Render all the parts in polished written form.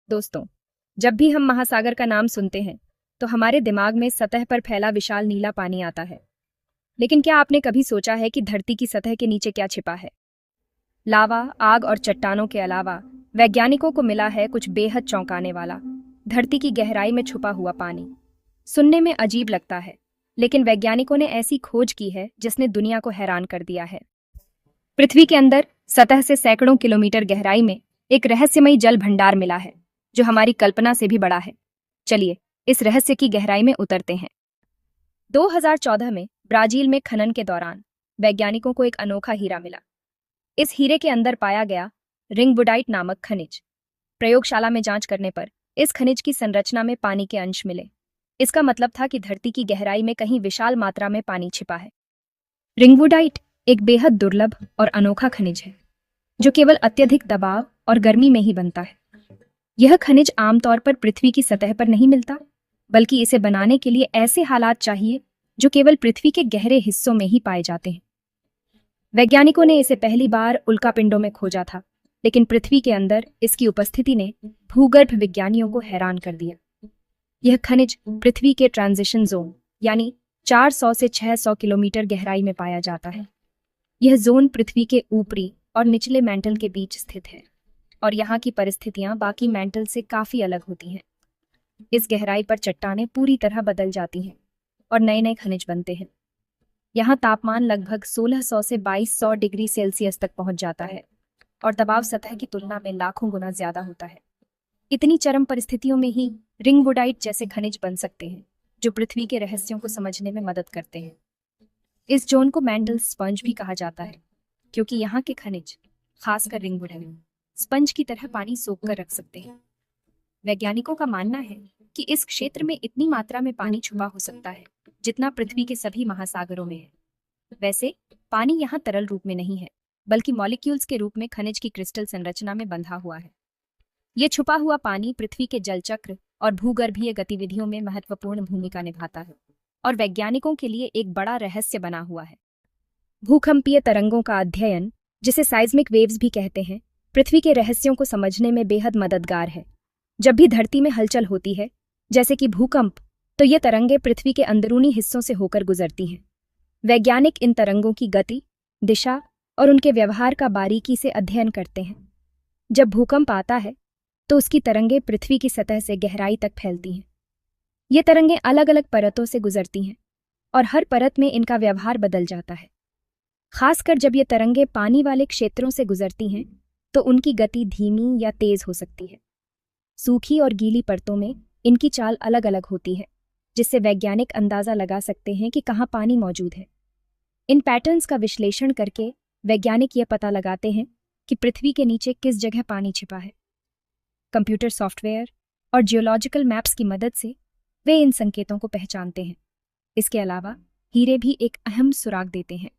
दोस्तों, जब भी हम महासागर का नाम सुनते हैं तो हमारे दिमाग में सतह पर फैला विशाल नीला पानी आता है। लेकिन क्या आपने कभी सोचा है कि धरती की सतह के नीचे क्या छिपा है? लावा, आग और चट्टानों के अलावा वैज्ञानिकों को मिला है कुछ बेहद चौंकाने वाला, धरती की गहराई में छुपा हुआ पानी। सुनने में अजीब लगता है, लेकिन वैज्ञानिकों ने ऐसी खोज की है जिसने दुनिया को हैरान कर दिया है। पृथ्वी के अंदर सतह से सैकड़ों किलोमीटर गहराई में एक रहस्यमयी जल भंडार मिला है, जो हमारी कल्पना से भी बड़ा है। चलिए इस रहस्य की गहराई में उतरते हैं। 2014 में ब्राजील में खनन के दौरान वैज्ञानिकों को एक अनोखा हीरा मिला। इस हीरे के अंदर पाया गया रिंगवुडाइट नामक खनिज। प्रयोगशाला में जांच करने पर इस खनिज की संरचना में पानी के अंश मिले। इसका मतलब था कि धरती की गहराई में कहीं विशाल मात्रा में पानी छिपा है। रिंगवुडाइट एक बेहद दुर्लभ और अनोखा खनिज है, जो केवल अत्यधिक दबाव और गर्मी में ही बनता है। यह खनिज आमतौर पर पृथ्वी की सतह पर नहीं मिलता, बल्कि इसे बनाने के लिए ऐसे हालात चाहिए जो केवल पृथ्वी के गहरे हिस्सों में ही पाए जाते हैं। वैज्ञानिकों ने इसे पहली बार उल्कापिंडों में खोजा था, लेकिन पृथ्वी के अंदर इसकी उपस्थिति ने भूगर्भ विज्ञानियों को हैरान कर दिया। यह खनिज पृथ्वी के ट्रांजिशन जोन यानी 400 से 600 किलोमीटर गहराई में पाया जाता है। यह जोन पृथ्वी के ऊपरी और निचले मैंटल के बीच स्थित है, और यहाँ की परिस्थितियां बाकी मैंटल से काफी अलग होती हैं। इस गहराई पर चट्टानें पूरी तरह बदल जाती हैं और नए नए खनिज बनते हैं। यहाँ तापमान लगभग 1600 से 2200 डिग्री सेल्सियस तक पहुंच जाता है, और दबाव सतह की तुलना में लाखों गुना ज्यादा होता है। इतनी चरम परिस्थितियों में ही रिंगवुडाइट जैसे खनिज बन सकते हैं, जो पृथ्वी के रहस्यों को समझने में मदद करते हैं। इस जोन को मैंटल स्पंज भी कहा जाता है, क्योंकि यहाँ के खनिज, खासकर रिंगवुडाइट, स्पंज की तरह पानी सोख कर रख सकते हैं। वैज्ञानिकों का मानना है कि इस क्षेत्र में इतनी मात्रा में पानी छुपा हो सकता है जितना पृथ्वी के सभी महासागरों में है। वैसे पानी यहाँ तरल रूप में नहीं है, बल्कि मॉलिक्यूल्स के रूप में खनिज की क्रिस्टल संरचना में बंधा हुआ है। ये छुपा हुआ पानी पृथ्वी के जलचक्र और भूगर्भीय गतिविधियों में महत्वपूर्ण भूमिका निभाता है, और वैज्ञानिकों के लिए एक बड़ा रहस्य बना हुआ है। भूकंपीय तरंगों का अध्ययन, जिसे साइज्मिक वेव्स भी कहते हैं, पृथ्वी के रहस्यों को समझने में बेहद मददगार है। जब भी धरती में हलचल होती है, जैसे कि भूकंप, तो ये तरंगें पृथ्वी के अंदरूनी हिस्सों से होकर गुजरती हैं। वैज्ञानिक इन तरंगों की गति, दिशा और उनके व्यवहार का बारीकी से अध्ययन करते हैं। जब भूकंप आता है तो उसकी तरंगें पृथ्वी की सतह से गहराई तक फैलती हैं। ये तरंगें अलग अलग परतों से गुजरती हैं, और हर परत में इनका व्यवहार बदल जाता है। खासकर जब ये तरंगें पानी वाले क्षेत्रों से गुजरती हैं, तो उनकी गति धीमी या तेज हो सकती है। सूखी और गीली परतों में इनकी चाल अलग अलग होती है, जिससे वैज्ञानिक अंदाजा लगा सकते हैं कि कहाँ पानी मौजूद है। इन पैटर्न्स का विश्लेषण करके वैज्ञानिक यह पता लगाते हैं कि पृथ्वी के नीचे किस जगह पानी छिपा है। कंप्यूटर सॉफ्टवेयर और जियोलॉजिकल मैप्स की मदद से वे इन संकेतों को पहचानते हैं। इसके अलावा हीरे भी एक अहम सुराग देते हैं।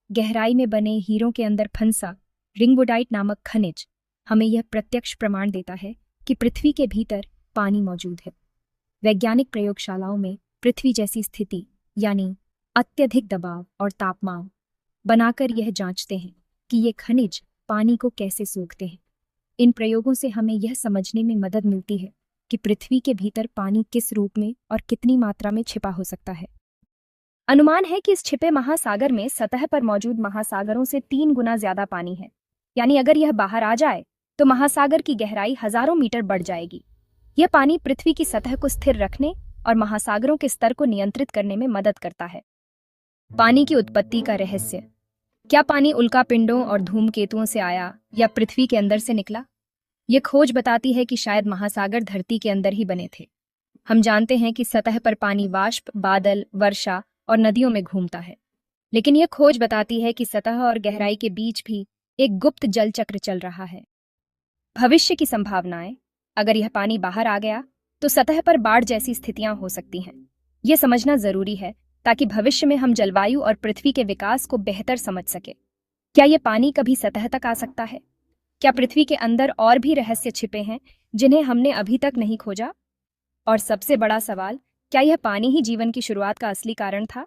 गहराई में बने हीरों के अंदर फंसा रिंगवुडाइट नामक खनिज हमें यह प्रत्यक्ष प्रमाण देता है कि पृथ्वी के भीतर पानी मौजूद है। वैज्ञानिक प्रयोगशालाओं में पृथ्वी जैसी स्थिति यानी अत्यधिक दबाव और तापमान बनाकर यह जांचते हैं कि ये खनिज पानी को कैसे सोखते हैं। इन प्रयोगों से हमें यह समझने में मदद मिलती है कि पृथ्वी के भीतर पानी किस रूप में और कितनी मात्रा में छिपा हो सकता है। अनुमान है कि इस छिपे महासागर में सतह पर मौजूद महासागरों से 3 गुना ज्यादा पानी है। यानी अगर यह बाहर आ जाए तो महासागर की गहराई हजारों मीटर बढ़ जाएगी। यह पानी पृथ्वी की सतह को स्थिर रखने और महासागरों के स्तर को नियंत्रित करने में मदद करता है। पानी की उत्पत्ति का रहस्य। क्या पानी उल्कापिंडों और धूमकेतुओं से आया या पृथ्वी के अंदर से निकला? यह खोज बताती है कि शायद महासागर धरती के अंदर ही बने थे। हम जानते हैं कि सतह पर पानी वाष्प, बादल, वर्षा और नदियों में घूमता है, लेकिन यह खोज बताती है कि सतह और गहराई के बीच भी एक गुप्त जल चक्र चल रहा है। भविष्य की संभावनाएं। अगर यह पानी बाहर आ गया तो सतह पर बाढ़ जैसी स्थितियां हो सकती हैं। यह समझना जरूरी है ताकि भविष्य में हम जलवायु और पृथ्वी के विकास को बेहतर समझ सके। क्या यह पानी कभी सतह तक आ सकता है? क्या पृथ्वी के अंदर और भी रहस्य छिपे हैं जिन्हें हमने अभी तक नहीं खोजा? और सबसे बड़ा सवाल, क्या यह पानी ही जीवन की शुरुआत का असली कारण था?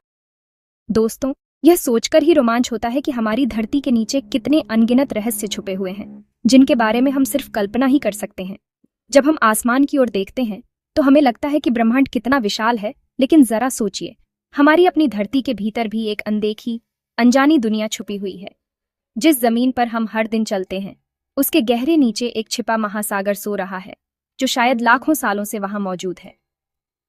दोस्तों, यह सोचकर ही रोमांच होता है कि हमारी धरती के नीचे कितने अनगिनत रहस्य छुपे हुए हैं, जिनके बारे में हम सिर्फ कल्पना ही कर सकते हैं। जब हम आसमान की ओर देखते हैं तो हमें लगता है कि ब्रह्मांड कितना विशाल है, लेकिन जरा सोचिए, हमारी अपनी धरती के भीतर भी एक अनदेखी, अनजानी दुनिया छुपी हुई है। जिस जमीन पर हम हर दिन चलते हैं, उसके गहरे नीचे एक छिपा महासागर सो रहा है, जो शायद लाखों सालों से वहां मौजूद है।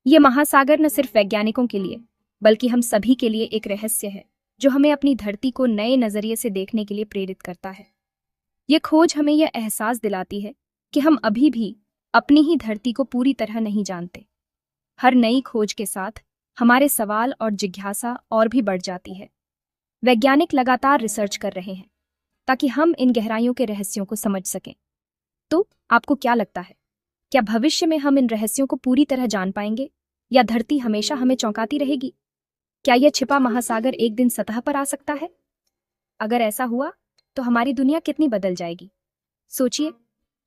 ये महासागर न सिर्फ वैज्ञानिकों के लिए, बल्कि हम सभी के लिए एक रहस्य है, जो हमें अपनी धरती को नए नजरिए से देखने के लिए प्रेरित करता है। ये खोज हमें यह एहसास दिलाती है कि हम अभी भी अपनी ही धरती को पूरी तरह नहीं जानते। हर नई खोज के साथ हमारे सवाल और जिज्ञासा और भी बढ़ जाती है। वैज्ञानिक लगातार रिसर्च कर रहे हैं ताकि हम इन गहराइयों के रहस्यों को समझ सकें। तो आपको क्या लगता है, क्या भविष्य में हम इन रहस्यों को पूरी तरह जान पाएंगे, या धरती हमेशा हमें चौंकाती रहेगी? क्या यह छिपा महासागर एक दिन सतह पर आ सकता है? अगर ऐसा हुआ तो हमारी दुनिया कितनी बदल जाएगी। सोचिए,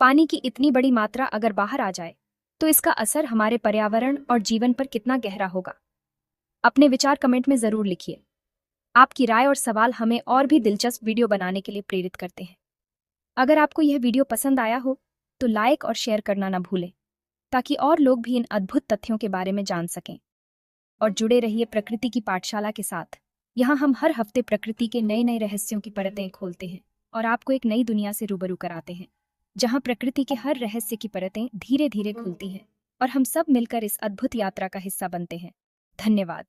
पानी की इतनी बड़ी मात्रा अगर बाहर आ जाए तो इसका असर हमारे पर्यावरण और जीवन पर कितना गहरा होगा। अपने विचार कमेंट में जरूर लिखिए। आपकी राय और सवाल हमें और भी दिलचस्प वीडियो बनाने के लिए प्रेरित करते हैं। अगर आपको यह वीडियो पसंद आया हो तो लाइक और शेयर करना न भूलें, ताकि और लोग भी इन अद्भुत तथ्यों के बारे में जान सकें। और जुड़े रहिए प्रकृति की पाठशाला के साथ। यहाँ हम हर हफ्ते प्रकृति के नए नए रहस्यों की परतें खोलते हैं और आपको एक नई दुनिया से रूबरू कराते हैं, जहाँ प्रकृति के हर रहस्य की परतें धीरे धीरे खुलती हैं और हम सब मिलकर इस अद्भुत यात्रा का हिस्सा बनते हैं। धन्यवाद।